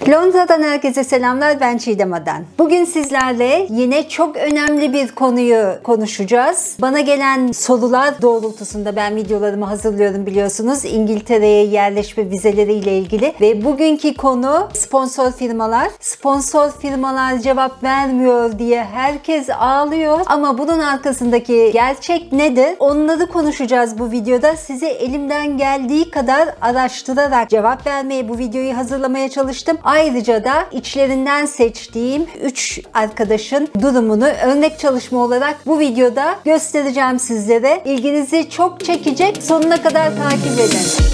Londra'dan herkese selamlar, ben Çiğdem Adan. Bugün sizlerle yine çok önemli bir konuyu konuşacağız. Bana gelen sorular doğrultusunda ben videolarımı hazırlıyorum biliyorsunuz. İngiltere'ye yerleşme vizeleriyle ilgili ve bugünkü konu sponsor firmalar. Sponsor firmalar cevap vermiyor diye herkes ağlıyor ama bunun arkasındaki gerçek nedir? Onları konuşacağız bu videoda. Size elimden geldiği kadar araştırarak cevap vermeye, bu videoyu hazırlamaya çalıştım. Ayrıca da içlerinden seçtiğim 3 arkadaşın durumunu örnek çalışma olarak bu videoda göstereceğim sizlere. İlginizi çok çekecek. Sonuna kadar takip edin.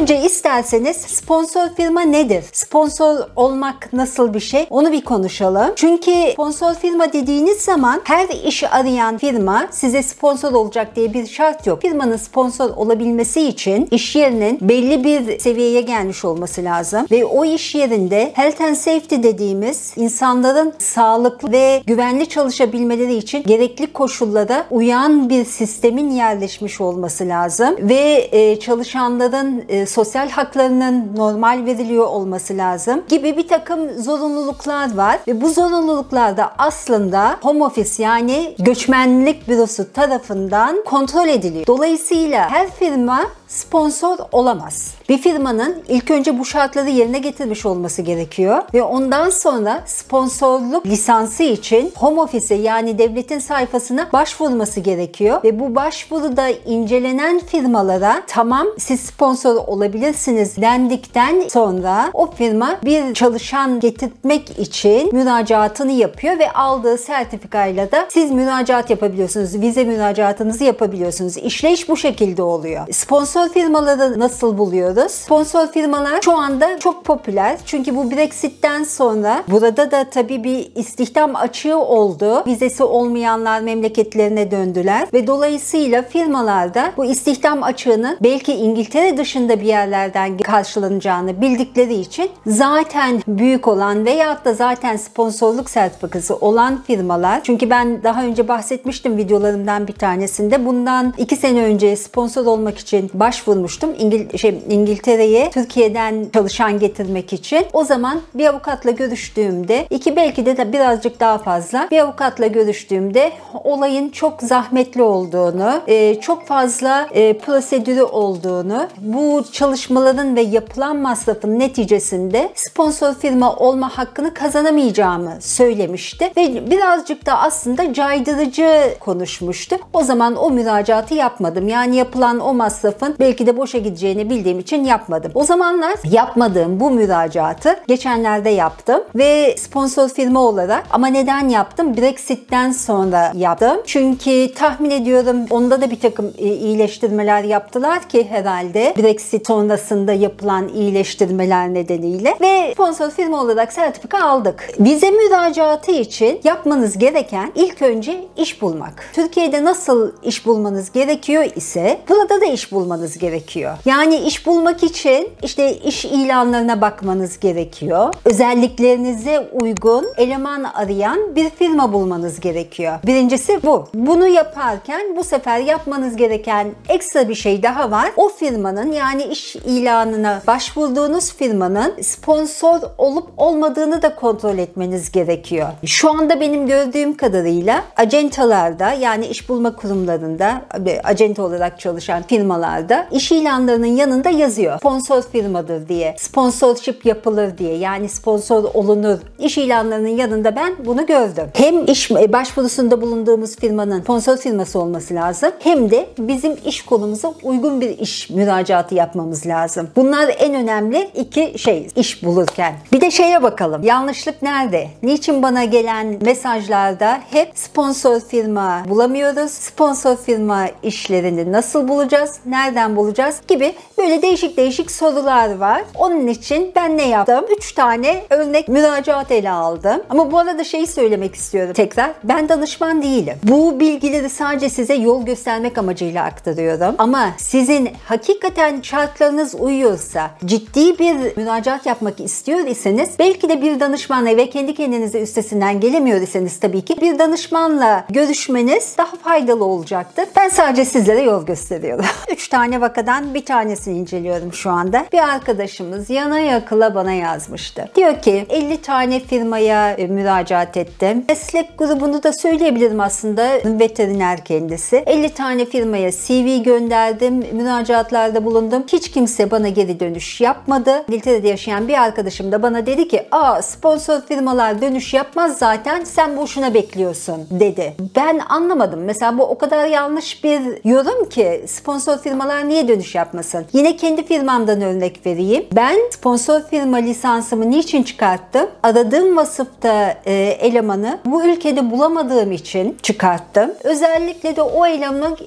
Önce isterseniz sponsor firma nedir? Sponsor olmak nasıl bir şey? Onu bir konuşalım. Çünkü sponsor firma dediğiniz zaman her işi arayan firma size sponsor olacak diye bir şart yok. Firmanın sponsor olabilmesi için iş yerinin belli bir seviyeye gelmiş olması lazım. Ve o iş yerinde health and safety dediğimiz insanların sağlıklı ve güvenli çalışabilmeleri için gerekli koşullara uyan bir sistemin yerleşmiş olması lazım. Ve çalışanların sosyal haklarının normal veriliyor olması lazım gibi bir takım zorunluluklar var ve bu zorunluluklar da aslında home office yani göçmenlik bürosu tarafından kontrol ediliyor. Dolayısıyla her firma sponsor olamaz. Bir firmanın ilk önce bu şartları yerine getirmiş olması gerekiyor ve ondan sonra sponsorluk lisansı için home office'e yani devletin sayfasına başvurması gerekiyor ve bu başvuruda incelenen firmalara tamam siz sponsor olabilirsiniz dendikten sonra o firma bir çalışan getirtmek için müracaatını yapıyor ve aldığı sertifikayla da siz müracaat yapabiliyorsunuz. Vize müracaatınızı yapabiliyorsunuz. İşleyiş bu şekilde oluyor. Sponsor firmaları nasıl buluyoruz? Sponsor firmalar şu anda çok popüler. Çünkü bu Brexit'ten sonra burada da tabii bir istihdam açığı oldu. Vizesi olmayanlar memleketlerine döndüler ve dolayısıyla firmalarda bu istihdam açığının belki İngiltere dışında bir yerlerden karşılanacağını bildikleri için zaten büyük olan veyahut da zaten sponsorluk sertifikası olan firmalar, çünkü ben daha önce bahsetmiştim videolarımdan bir tanesinde, bundan 2 sene önce sponsor olmak için başvurmuştum İngiltere'ye Türkiye'den çalışan getirmek için. O zaman bir avukatla görüştüğümde, belki de birazcık daha fazla bir avukatla görüştüğümde olayın çok zahmetli olduğunu, çok fazla prosedürü olduğunu, bu çalışmaların ve yapılan masrafın neticesinde sponsor firma olma hakkını kazanamayacağımı söylemişti ve birazcık da aslında caydırıcı konuşmuştu. O zaman o müracaatı yapmadım. Yani yapılan o masrafın belki de boşa gideceğini bildiğim için yapmadım. O zamanlar yapmadığım bu müracaatı geçenlerde yaptım ve sponsor firma olarak, ama neden yaptım? Brexit'ten sonra yaptım. Çünkü tahmin ediyorum onda da bir takım iyileştirmeler yaptılar ki herhalde Brexit sonrasında yapılan iyileştirmeler nedeniyle ve sponsor firma olarak sertifika aldık. Vize müracaatı için yapmanız gereken ilk önce iş bulmak. Türkiye'de nasıl iş bulmanız gerekiyor ise burada da iş bulmanız gerekiyor. Yani iş bulmak için işte iş ilanlarına bakmanız gerekiyor. Özelliklerinize uygun eleman arayan bir firma bulmanız gerekiyor. Birincisi bu. Bunu yaparken bu sefer yapmanız gereken ekstra bir şey daha var. O firmanın, yani iş ilanına başvurduğunuz firmanın sponsor olup olmadığını da kontrol etmeniz gerekiyor. Şu anda benim gördüğüm kadarıyla acentalarda, yani iş bulma kurumlarında acenta olarak çalışan firmalarda iş ilanlarının yanında yazıyor. Sponsor firmadır diye. Sponsorship yapılır diye. Yani sponsor olunur. İş ilanlarının yanında ben bunu gördüm. Hem iş başvurusunda bulunduğumuz firmanın sponsor firması olması lazım. Hem de bizim iş konumuza uygun bir iş müracaatı yapmamız lazım. Bunlar en önemli iki şey iş bulurken. Bir de şeye bakalım. Yanlışlık nerede? Niçin bana gelen mesajlarda hep sponsor firma bulamıyoruz? Sponsor firma işlerini nasıl bulacağız? Nereden bulacağız? Gibi böyle değişik değişik değişik sorular var. Onun için ben ne yaptım? 3 tane örnek müracaat ele aldım. Ama bu arada şeyi söylemek istiyorum tekrar. Ben danışman değilim. Bu bilgileri sadece size yol göstermek amacıyla aktarıyorum. Ama sizin hakikaten şartlarınız uyuyorsa, ciddi bir müracaat yapmak istiyor iseniz, belki de bir danışmanla ve kendi kendinize üstesinden gelemiyor iseniz tabii ki bir danışmanla görüşmeniz daha faydalı olacaktır. Ben sadece sizlere yol gösteriyorum. 3 tane vakadan bir tanesini inceliyorum şu anda. Bir arkadaşımız yana yakıla bana yazmıştı. Diyor ki 50 tane firmaya müracaat ettim. Meslek grubunu da söyleyebilirim aslında. Veteriner kendisi. 50 tane firmaya CV gönderdim. Müracaatlarda bulundum. Hiç kimse bana geri dönüş yapmadı. İngiltere'de yaşayan bir arkadaşım da bana dedi ki sponsor firmalar dönüş yapmaz zaten, sen boşuna bekliyorsun dedi. Ben anlamadım. Mesela bu o kadar yanlış bir yorum ki sponsor firmalar niye dönüş yapmasın? Yine kendi firmamdan örnek vereyim. Ben sponsor firma lisansımı niçin çıkarttım? Aradığım vasıfta elemanı bu ülkede bulamadığım için çıkarttım. Özellikle de o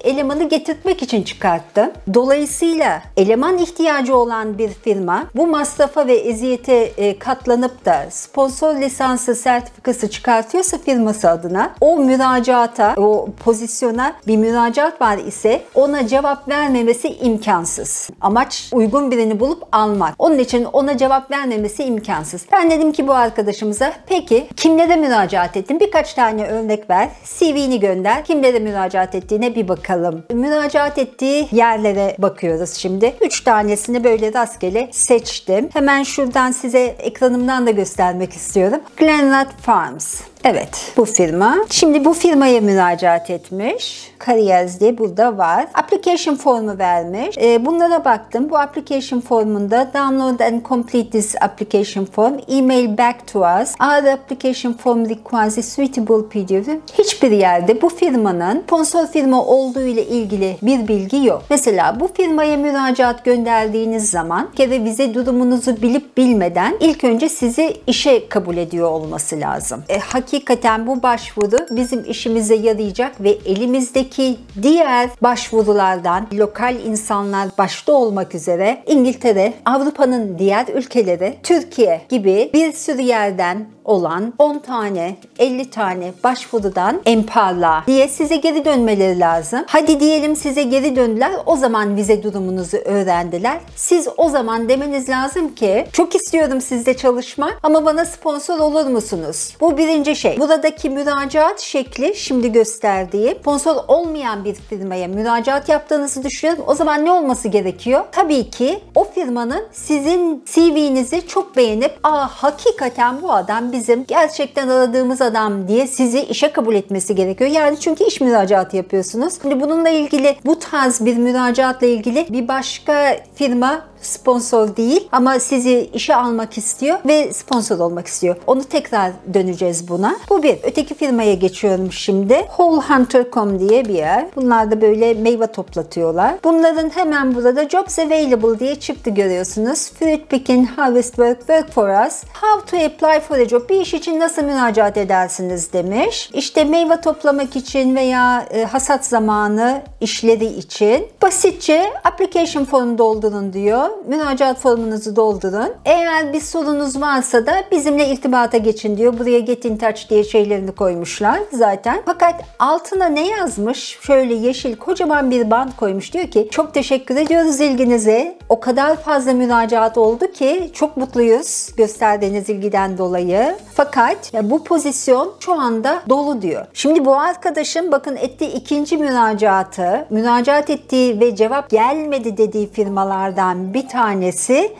elemanı getirtmek için çıkarttım. Dolayısıyla eleman ihtiyacı olan bir firma bu masrafa ve eziyete katlanıp da sponsor lisansı sertifikası çıkartıyorsa firması adına, o müracaata, o pozisyona bir müracaat var ise ona cevap vermemesi imkansız. Amaç uygun birini bulup almak. Onun için ona cevap vermemesi imkansız. Ben dedim ki bu arkadaşımıza, peki kimlere müracaat ettin? Birkaç tane örnek ver. CV'ni gönder. Kimlere müracaat ettiğine bir bakalım. Müracaat ettiği yerlere bakıyoruz şimdi. 3 tanesini böyle rastgele seçtim. Hemen şuradan size ekranımdan da göstermek istiyorum. Glenrod Farms. Evet, bu firma. Şimdi bu firmaya müracaat etmiş. Careers diye burada var. Application formu vermiş. Bunlara baktım. Bu application formunda download and complete this application form. Email back to us. Our application form requires a suitable PDF. Hiçbir yerde bu firmanın sponsor firma olduğu ile ilgili bir bilgi yok. Mesela bu firmaya müracaat gönderdiğiniz zaman bir kere vize durumunuzu bilip bilmeden ilk önce sizi işe kabul ediyor olması lazım. Hakikaten bu başvuru bizim işimize yarayacak ve elimizdeki diğer başvurulardan lokal insanlar başta olmak üzere İngiltere, Avrupa'nın diğer ülkeleri, Türkiye gibi bir sürü yerden olan 10 tane, 50 tane başvurudan en parla diye size geri dönmeleri lazım. Hadi diyelim size geri döndüler, o zaman vize durumunuzu öğrendiler. Siz o zaman demeniz lazım ki çok istiyorum sizde çalışmak ama bana sponsor olur musunuz? Bu birinci şey. Buradaki müracaat şekli şimdi gösterdiğim sponsor olmayan bir firmaya müracaat yaptığınızı düşünün. O zaman ne olması gerekiyor? Tabii ki o firmanın sizin CV'nizi çok beğenip hakikaten bu adam bizim gerçekten aradığımız adam diye sizi işe kabul etmesi gerekiyor. Yani çünkü iş müracaatı yapıyorsunuz. Şimdi bununla ilgili, bu tarz bir müracaatla ilgili bir başka firma sponsor değil ama sizi işe almak istiyor ve sponsor olmak istiyor. Onu tekrar döneceğiz buna. Bu bir. Öteki firmaya geçiyorum şimdi. Wholehunter.com diye bir yer. Bunlar da böyle meyve toplatıyorlar. Bunların hemen burada Jobs Available diye çıktı, görüyorsunuz. Fruit picking, harvest work, work for us. How to apply for a job. Bir iş için nasıl müracaat edersiniz demiş. İşte meyve toplamak için veya hasat zamanı işleri için basitçe application formu doldurun diyor. Müracaat formunuzu doldurun. Eğer bir sorunuz varsa da bizimle irtibata geçin diyor. Buraya get in touch diye şeylerini koymuşlar zaten. Fakat altına ne yazmış? Şöyle yeşil kocaman bir bant koymuş. Diyor ki çok teşekkür ediyoruz ilginize. O kadar fazla müracaat oldu ki çok mutluyuz gösterdiğiniz ilgiden dolayı. Fakat bu pozisyon şu anda dolu diyor. Şimdi bu arkadaşın bakın ettiği ikinci müracaat ettiği ve cevap gelmedi dediği firmalardan bir tanesi,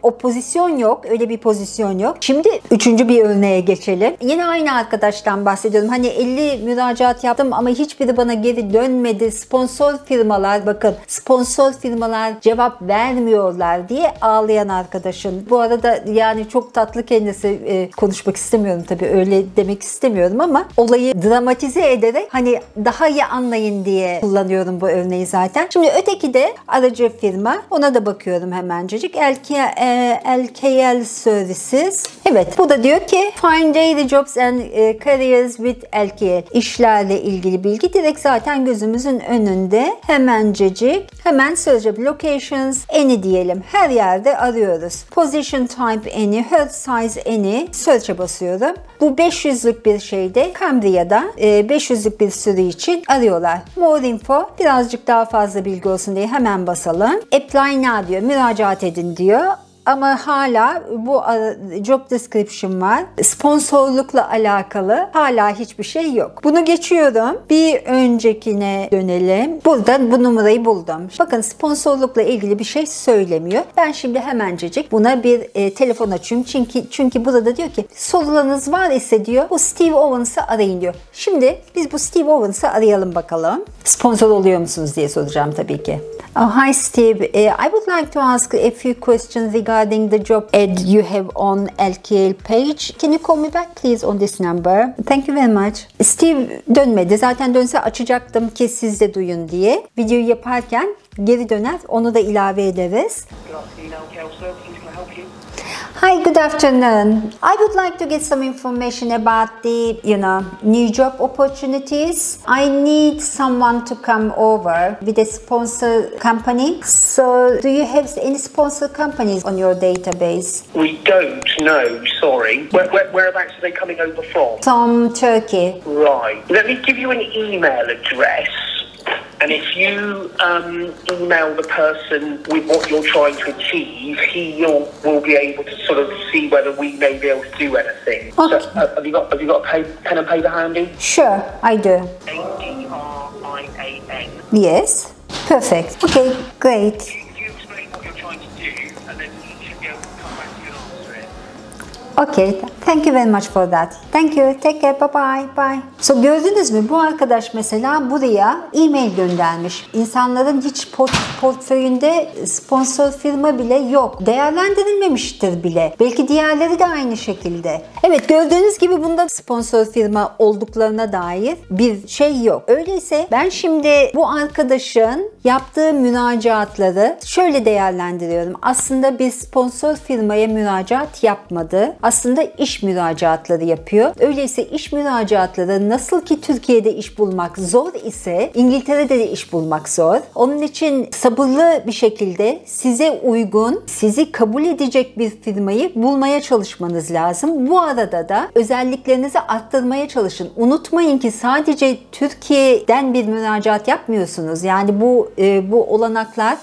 o pozisyon yok. Öyle bir pozisyon yok. Şimdi üçüncü bir örneğe geçelim. Yine aynı arkadaştan bahsediyorum. Hani 50 müracaat yaptım ama hiçbiri bana geri dönmedi. Sponsor firmalar cevap vermiyorlar diye ağlayan arkadaşın. Bu arada yani çok tatlı kendisi, konuşmak istemiyorum tabii, öyle demek istemiyorum ama olayı dramatize ederek hani daha iyi anlayın diye kullanıyorum bu örneği zaten. Şimdi öteki de aracı firma. Ona da bakıyorum. bakıyorum hemencecik. LKL Services. Evet, bu da diyor ki Find Daily Jobs and Careers with LKL. İşlerle ilgili bilgi direkt zaten gözümüzün önünde. Hemen söyleyeceğim. Locations any diyelim. Her yerde arıyoruz. Position type any, health size any. Search'e basıyorum. Bu 500'lük bir şeyde Cambria'da 500'lük bir sürü için arıyorlar. More info, birazcık daha fazla bilgi olsun diye hemen basalım. Apply now diyor. Müracaat edin diyor. Ama hala bu job description var. Sponsorlukla alakalı hala hiçbir şey yok. Bunu geçiyorum. Bir öncekine dönelim. Burada bu numarayı buldum. Bakın sponsorlukla ilgili bir şey söylemiyor. Ben şimdi hemencecik buna bir telefon açıyorum. Çünkü burada diyor ki sorularınız var ise diyor bu Steve Owens'ı arayın diyor. Şimdi biz bu Steve Owens'ı arayalım bakalım. Sponsor oluyor musunuz diye soracağım tabii ki. Oh, hi Steve. I would like to ask a few questions regarding the job ad you have on LKL page. Can you call me back please on this number? Thank you very much. Steve dönmedi. Zaten dönse açacaktım ki siz de duyun diye. Videoyu yaparken geri döner. Onu da ilave ederiz. Hi, good afternoon. I would like to get some information about the, new job opportunities. I need someone to come over with a sponsor company. So, do you have any sponsor companies on your database? We don't, no, sorry. Whereabouts are they coming over from? From Turkey. Right. Let me give you an email address. And if you email the person with what you're trying to achieve, he will be able to sort of see whether we may be able to do anything. Okay. So, have you got a pen and paper handy? Sure, I do. ADRIAN. Yes. Perfect. Okay, great. If you explain what you're trying to do, and then he should be able to come back to you and answer it. Okay, thank you very much for that. Thank you. Take care. Bye bye. Bye. So gördünüz mü? Bu arkadaş mesela buraya e-mail göndermiş. İnsanların hiç portföyünde sponsor firma bile yok. Değerlendirilmemiştir bile. Belki diğerleri de aynı şekilde. Evet, gördüğünüz gibi bunda sponsor firma olduklarına dair bir şey yok. Öyleyse ben şimdi bu arkadaşın yaptığı müracaatları şöyle değerlendiriyorum. Aslında bir sponsor firmaya müracaat yapmadı. Aslında iş müracaatları yapıyor. Öyleyse iş müracaatları nasıl ki Türkiye'de iş bulmak zor ise İngiltere'de de iş bulmak zor. Onun için sabırlı bir şekilde size uygun, sizi kabul edecek bir firmayı bulmaya çalışmanız lazım. Bu arada da özelliklerinizi arttırmaya çalışın. Unutmayın ki sadece Türkiye'den bir müracaat yapmıyorsunuz. Yani bu olanaklar,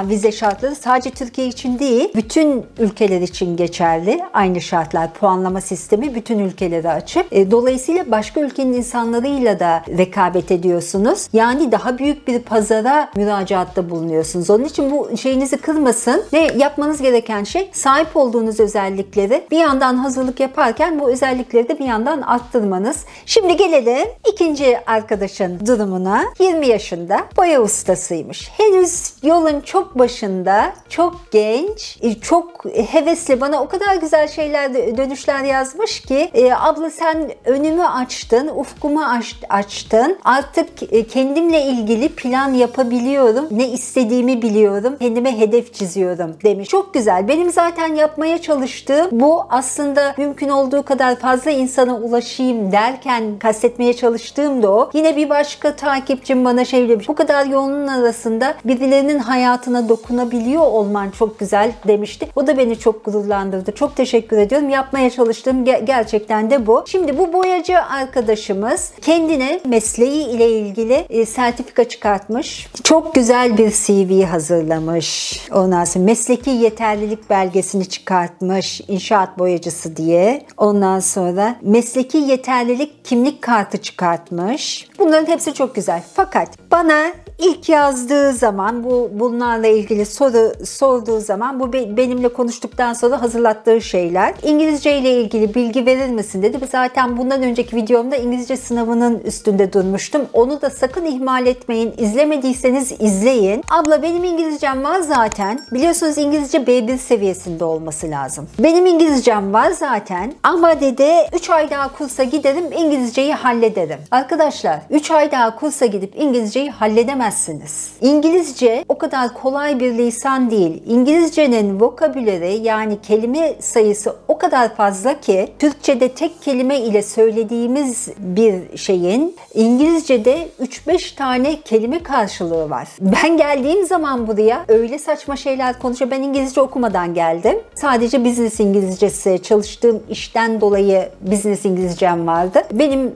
vize şartları sadece Türkiye için değil, bütün ülkeler için geçerli. Aynı şartlar, puanlama sistemi bütün ülkelere açık. Dolayısıyla başka ülkenin insanlarıyla da rekabet ediyorsunuz. Yani daha büyük bir pazara müracaatta bulunuyorsunuz. Onun için bu şeyinizi kırmasın ve yapmanız gereken şey sahip olduğunuz özellikleri bir yandan hazırlık yaparken bu özellikleri de bir yandan arttırmanız. Şimdi gelelim ikinci arkadaşın durumuna. 20 yaşında boya ustasıymış. Henüz yolun çok başında, çok genç, çok hevesli, bana o kadar güzel şeyler, dönüşler yazmış ki abla sen önümü açtın, ufkumu açtın. Artık kendimle ilgili plan yapabiliyorum. Ne istediğimi biliyorum. Kendime hedef çiziyorum demiş. Çok güzel. Benim zaten yapmaya çalıştığım bu. Aslında mümkün olduğu kadar fazla insana ulaşayım derken kastetmeye çalıştığım da o. Yine bir başka takipçim bana şey demiş. Bu kadar yoğunluğun arasında birilerinin hayatına dokunabiliyor olman çok güzel demişti. O da beni çok gururlandırdı. Çok teşekkür ediyorum. Yapmaya çalıştığım gerçekten de bu. Şimdi bu boyacı arkadaşımız kendine mesleği ile ilgili sertifika çıkartmış. Çok güzel bir CV hazırlamış. Ondan sonra mesleki yeterlilik belgesini çıkartmış. İnşaat boyacısı diye. Ondan sonra mesleki yeterlilik kimlik kartı çıkartmış. Bunların hepsi çok güzel. Fakat bana ilk yazdığı zaman, bunlarla ilgili soru sorduğu zaman, bu benimle konuştuktan sonra hazırlattığı şeyler. İngilizce ile ilgili bilgi verir misin dedi. Zaten bundan önceki videomda İngilizce sınavının üstünde durmuştum. Onu da sakın ihmal etmeyin. İzlemediyseniz izleyin. Abla benim İngilizcem var zaten. Biliyorsunuz İngilizce B1 seviyesinde olması lazım. Benim İngilizcem var zaten. Ama dedi 3 ay daha kursa giderim, İngilizceyi hallederim. Arkadaşlar 3 ay daha kursa gidip İngilizceyi halledemezsiniz. İngilizce o kadar kolay bir lisan değil. İngilizcenin vokabüleri yani kelime sayısı o kadar fazla ki Türkçe'de tek kelime ile söylediğimiz bir şeyin İngilizce'de 3-5 tane kelime karşılığı var. Ben geldiğim zaman buraya öyle saçma şeyler konuşuyor. Ben İngilizce okumadan geldim. Sadece business İngilizcesi, çalıştığım işten dolayı business İngilizcem vardı. Benim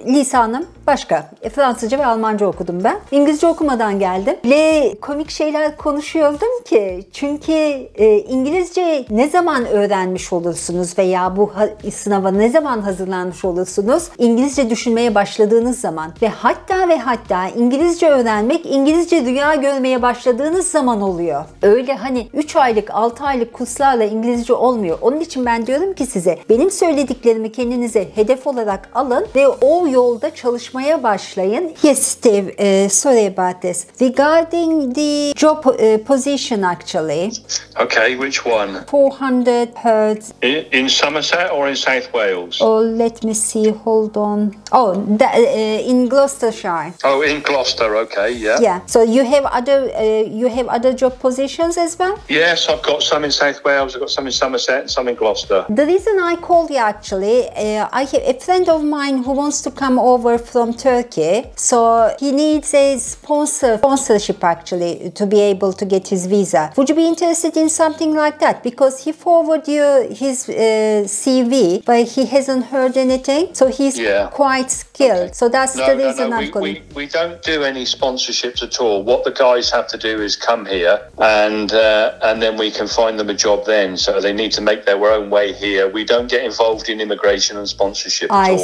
lisanım başka. Fransızca ve Almanca okudum ben. İngilizce okumadan geldim. Ve komik şeyler konuşuyordum ki çünkü İngilizce ne zaman öğrenmiş olursunuz veya bu sınava ne zaman hazırlanmış olursunuz? İngilizce düşünmeye başladığınız zaman ve hatta İngilizce öğrenmek, İngilizce rüya görmeye başladığınız zaman oluyor. Öyle hani 3 aylık, 6 aylık kurslarla İngilizce olmuyor. Onun için ben diyorum ki size benim söylediklerimi kendinize hedef olarak alın ve o yolda çalışmaya başlayın. Yes, Steve, sorry about this. Regarding the job position actually. Okay, which one? 400 hertz. In Somerset or in South Wales? Oh, let me see. Hold on. Oh, in Gloucestershire. Oh, in Gloucester. Okay, yeah. Yeah. So you have other job positions as well? Yes, I've got some in South Wales. I've got some in Somerset and some in Gloucester. The reason I called you actually, I have a friend of mine who wants to come over from Turkey. So he needs a sponsorship actually to be able to get his visa. Would you be interested in something like that? Because he forwarded you his CV, but he hasn't heard anything. So he's quite skilled. Okay. So that's the reason I'm calling. We don't do any sponsorships at all. What the guys have to do is come here and then we can find them a job then. So they need to make their own way here. We don't get involved in immigration and sponsorship at all.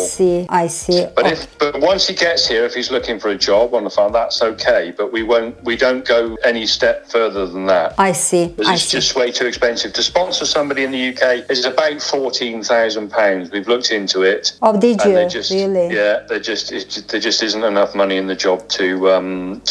I see. But once he gets here, if he's looking for a job on the farm, that's okay. But we don't go any step further than that. I see. It's just way too expensive to sponsor somebody in the UK. It's about £14,000. We've looked into it. Oh, did you? Really? Yeah, there just isn't enough money in the job to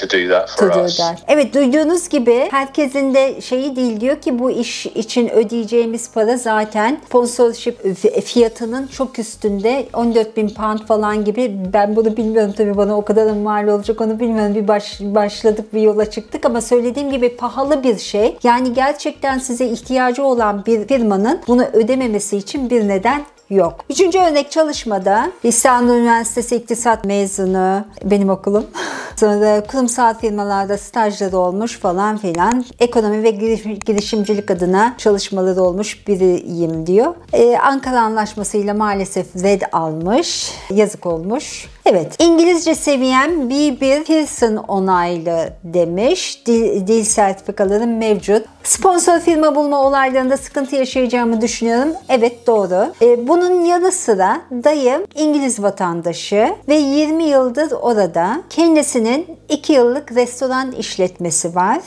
do that for us. Evet, duyduğunuz gibi herkesin de şeyi değil, diyor ki bu iş için ödeyeceğimiz para zaten sponsorship fiyatının çok üstünde, 14.000 pound falan gibi. Ben bunu bilmiyorum tabii, bana o kadar mal olacak onu bilmiyorum. Bir başladık, bir yola çıktık ama söylediğim gibi pahalı bir şey. Yani gerçekten size ihtiyacı olan bir firmanın bunu ödememesi için bir neden yok. Üçüncü örnek çalışmada İstanbul Üniversitesi İktisat mezunu, benim okulum. Sonra kurumsal firmalarda stajları olmuş falan filan. Ekonomi ve girişimcilik adına çalışmaları olmuş biriyim diyor. Ankara Anlaşması'yla maalesef red almış. Yazık olmuş. Evet, İngilizce seviyem B1 Pearson onaylı demiş. Dil sertifikalarım mevcut. Sponsor firma bulma olaylarında sıkıntı yaşayacağımı düşünüyorum. Evet, doğru. Bunun yanı sıra dayım İngiliz vatandaşı ve 20 yıldır orada. Kendisinin 2 yıllık restoran işletmesi var.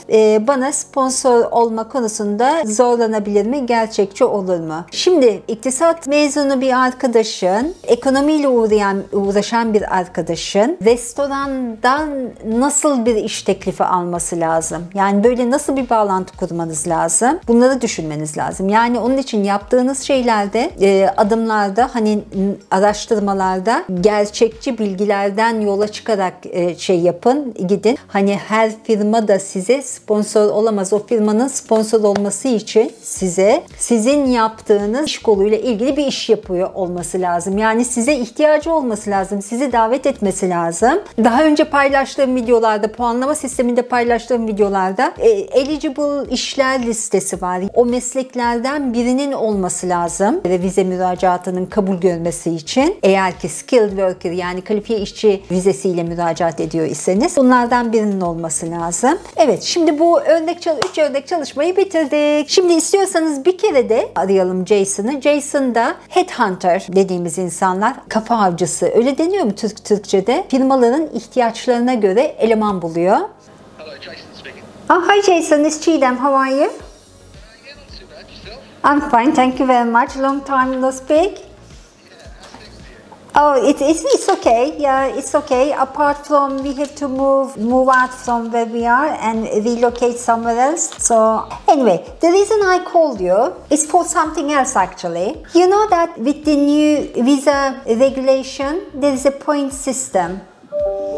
Bana sponsor olma konusunda zorlanabilir mi? Gerçekçi olur mu? Şimdi iktisat mezunu bir arkadaşın, ekonomiyle uğraşan bir arkadaşın restorandan nasıl bir iş teklifi alması lazım? Yani böyle nasıl bir bağlantı kurmanız lazım? Bunları düşünmeniz lazım. Yani onun için yaptığınız şeylerde, adımlarda, hani araştırmalarda gerçekçi bilgilerden yola çıkarak şey yapın, gidin. Hani her firma da size sponsor olamaz. O firmanın sponsor olması için size sizin yaptığınız iş koluyla ilgili bir iş yapıyor olması lazım. Yani size ihtiyacı olması lazım. Sizi davet etmesi lazım. Daha önce paylaştığım videolarda, puanlama sisteminde paylaştığım videolarda eligible işler listesi var. O mesleklerden birinin olması lazım. Vize müracaatının kabul görmesi için. Eğer ki skilled worker yani kalifiye işçi vizesiyle müracaat ediyor iseniz bunlardan birinin olması lazım. Evet, şimdi bu 3 örnek çalışmayı bitirdik. Şimdi istiyorsanız bir kere de arayalım Jason'ı. Jason da headhunter dediğimiz insanlar, kafa avcısı. Öyle deniyor mu Türkçe'de? Firmaların ihtiyaçlarına göre eleman buluyor. Hello, Jason speaking. Oh, hi Jason, it's Chidem. How are you? Yeah, not too bad. Yourself? I'm fine, thank you very much. Long time no speak. Oh, it's okay. Yeah, it's okay. Apart from we have to move out from where we are and relocate somewhere else. So anyway, the reason I called you is for something else actually. You know that with the new visa regulation, there is a point system.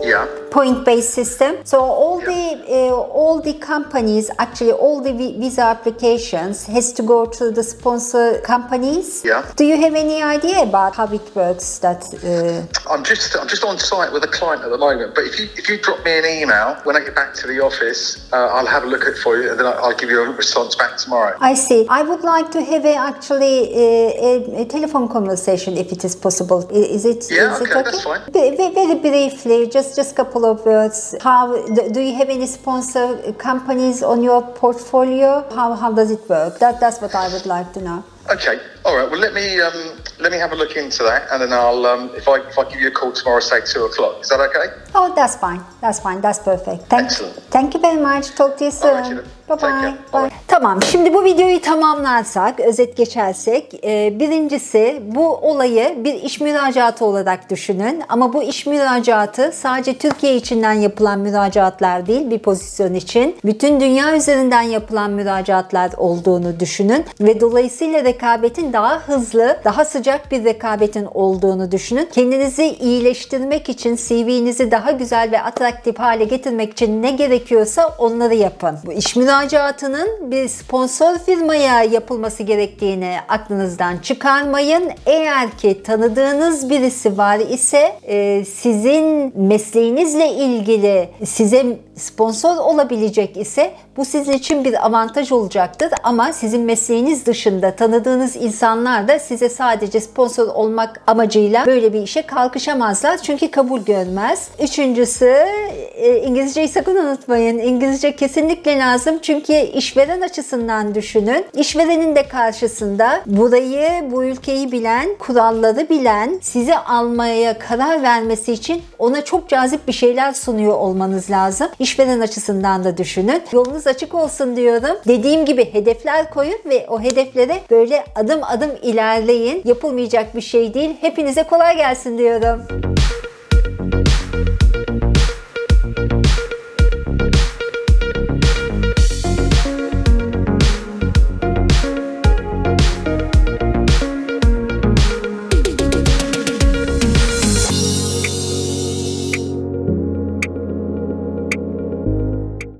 Yeah. Point-based system. So all the companies, actually all the visa applications has to go to the sponsor companies. Yeah. Do you have any idea about how it works? I'm just on site with a client at the moment. But if you drop me an email when I get back to the office, I'll have a look at it for you, and then I'll give you a response back tomorrow. I see. I would like to have a telephone conversation if it is possible. Is it? Yeah, is okay, it okay? that's fine. Very briefly, just a couple of words. How do you have any sponsor companies on your portfolio? How does it work? That's what I would like to know. Okay, all right. Well, let me have a look into that, and then I'll if I give you a call tomorrow, say 2:00. Is that okay? Oh, that's fine. That's fine. That's perfect. Excellent. Thank you very much. Talk to you soon. Alright, Bye take care. bye. Bye. Tamam. Şimdi bu videoyu tamamlarsak, özet geçersek, birincisi bu olayı bir iş müracaatı olarak düşünün. Ama bu iş müracaatı sadece Türkiye içinden yapılan müracaatlar değil, bir pozisyon için. Bütün dünya üzerinden yapılan müracaatlar olduğunu düşünün ve dolayısıyla rekabetin daha hızlı, daha sıcak bir rekabetin olduğunu düşünün. Kendinizi iyileştirmek için, CV'nizi daha güzel ve atraktif hale getirmek için ne gerekiyorsa onları yapın. Bu iş müracaatının bir sponsor firmaya yapılması gerektiğini aklınızdan çıkarmayın. Eğer ki tanıdığınız birisi var ise sizin mesleğinizle ilgili size sponsor olabilecek ise bu sizin için bir avantaj olacaktır. Ama sizin mesleğiniz dışında tanıdığınız insanlar da size sadece sponsor olmak amacıyla böyle bir işe kalkışamazlar. Çünkü kabul görmez. Üçüncüsü, İngilizceyi sakın unutmayın. İngilizce kesinlikle lazım. Çünkü işveren açısından düşünün. İşverenin de karşısında burayı, bu ülkeyi bilen, kuralları bilen, sizi almaya karar vermesi için ona çok cazip bir şeyler sunuyor olmanız lazım. İşveren açısından da düşünün. Yolunuz açık olsun diyorum. Dediğim gibi hedefler koyun ve o hedeflere böyle adım adım ilerleyin. Yapılmayacak bir şey değil. Hepinize kolay gelsin diyorum.